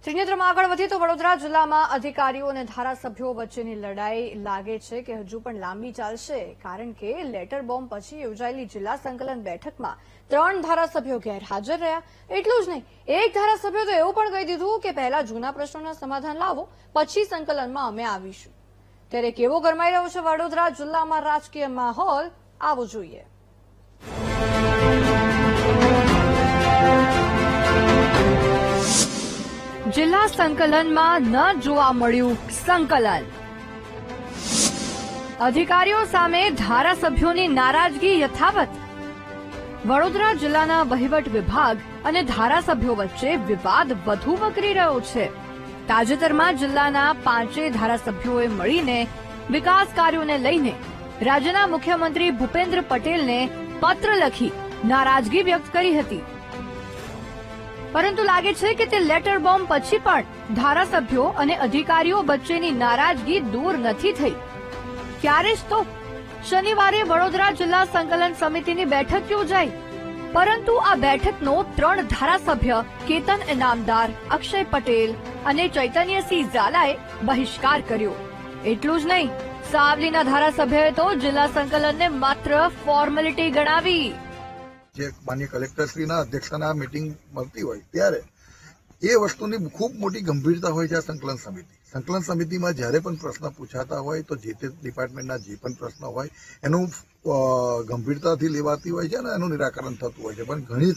ત્રિનેત્રમાં આગળ વધીએ તો વડોદરા જિલ્લામાં અધિકારીઓ અને ધારાસભ્યો વચ્ચેની લડાઈ લાગે છે કે હજુ પણ લાંબી ચાલશે, કારણ કે લેટર બોમ્બ પછી યોજાયેલી જિલ્લા સંકલન બેઠકમાં 3 ધારાસભ્યો ગેરહાજર રહ્યા. એટલું જ નહીં, એક ધારાસભ્યો તો એવું પણ કહી દીધું કે પહેલા જૂના પ્રશ્નોના સમાધાન લાવો, પછી સંકલનમાં અમે આવીશું. ત્યારે કેવો ગરમાઈ રહ્યો છે વડોદરા જિલ્લામાં રાજકીય માહોલ, આવો જોઈએ. જિલ્લા સંકલનમાં ન જોવા મળ્યું સંકલન. અધિકારીઓ સામે ધારાસભ્યોની નારાજગી યથાવત. વડોદરા જિલ્લાના વહીવટ વિભાગ અને ધારાસભ્યો વચ્ચે વિવાદ વધુ વકરી રહ્યો છે. તાજેતરમાં જિલ્લાના 5 ધારાસભ્યોએ મળીને વિકાસ કાર્યોને લઈને રાજ્યના મુખ્યમંત્રી ભૂપેન્દ્ર પટેલને પત્ર લખી નારાજગી વ્યક્ત કરી હતી. પરંતુ લાગે છે કે તે લેટર બોમ્બ પછી પણ ધારાસભ્યો અને અધિકારીઓ વચ્ચેની નારાજગી દૂર નથી થઈ. ત્યારે જ તો શનિવારે વડોદરા જિલ્લા સંકલન સમિતિની બેઠક યોજાઈ, પરંતુ આ બેઠકનો 3 ધારાસભ્ય કેતન ઇનામદાર, અક્ષય પટેલ અને ચૈતન્યસિંહ ઝાલાએ બહિષ્કાર કર્યો. એટલું જ નહીં, સાવલીના ધારાસભ્યએ તો જિલ્લા સંકલનને માત્ર ફોર્માલિટી ગણાવી. જે માન્ય કલેક્ટરશ્રીના અધ્યક્ષતાના મીટિંગ મળતી હોય ત્યારે એ વસ્તુની ખૂબ મોટી ગંભીરતા હોય છે. આ સંકલન સમિતિમાં જ્યારે પણ પ્રશ્ન પૂછાતા હોય તો જે તે ડિપાર્ટમેન્ટના જે પણ પ્રશ્ન હોય એનું ગંભીરતાથી લેવાતી હોય છે અને એનું નિરાકરણ થતું હોય છે. પણ ઘણી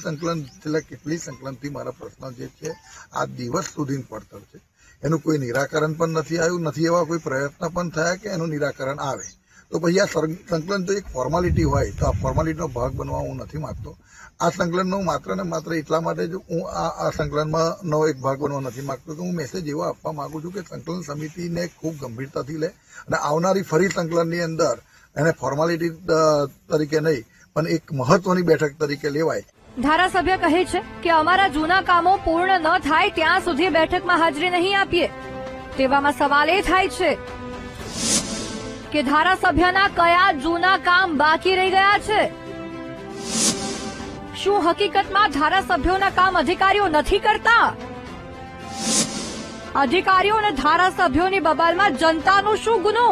છેલ્લા કેટલી સંકલનથી મારા પ્રશ્ન જે છે આ દિવસ સુધી પડતર છે, એનું કોઈ નિરાકરણ પણ નથી આવ્યું, નથી એવા કોઈ પ્રયત્ન પણ થયા કે એનું નિરાકરણ આવે. તો પછી આ સંકલન તો એક ફોર્માલિટી હોય, તો આ ફોર્માલિટીનો ભાગ બનવા હું નથી માંગતો. આ સંકલનનો માત્ર ને માત્ર એટલા માટે જ હું આ સંકલનનો એક ભાગ બનવા નથી માંગતો કે હું મેસેજ એવો આપવા માંગુ છું કે સંકલન સમિતિને ખૂબ ગંભીરતાથી લે અને આવનારી ફરી સંકલનની અંદર એને ફોર્માલિટી તરીકે નહીં પણ એક મહત્વની બેઠક તરીકે લેવાય. ધારાસભ્ય કહે છે કે અમારા જૂના કામો પૂર્ણ ન થાય ત્યાં સુધી બેઠકમાં હાજરી નહીં આપીએ. તેવામાં સવાલ એ થાય છે કે ધારાસભ્યના કયા જૂના કામ બાકી રહી ગયા છે? શું હકીકતમાં ધારાસભ્યોના કામ અધિકારીઓ નથી કરતા? અધિકારીઓ અને ધારાસભ્યોની બબાલમાં જનતાનો શું ગુનો?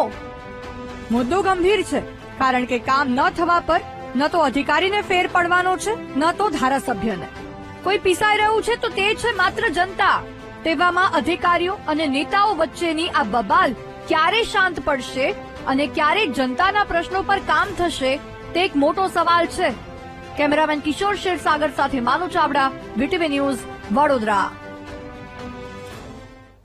મુદ્દો ગંભીર છે, કારણ કે કામ ન થવા પર ન તો અધિકારીને ફેર પડવાનો છે, ન તો ધારાસભ્યને. કોઈ પીસાઈ રહ્યું છે તો તે છે માત્ર જનતા. તેવામાં અધિકારીઓ અને નેતાઓ વચ્ચેની આ બબાલ ક્યારે શાંત પડશે અને ક્યારે જનતાના પ્રશ્નો પર કામ થશે, તે એક મોટો સવાલ છે. કેમેરામેન કિશોર શેરસાગર સાથે માનુ ચાવડા, વીટીવી ન્યૂઝ, વડોદરા.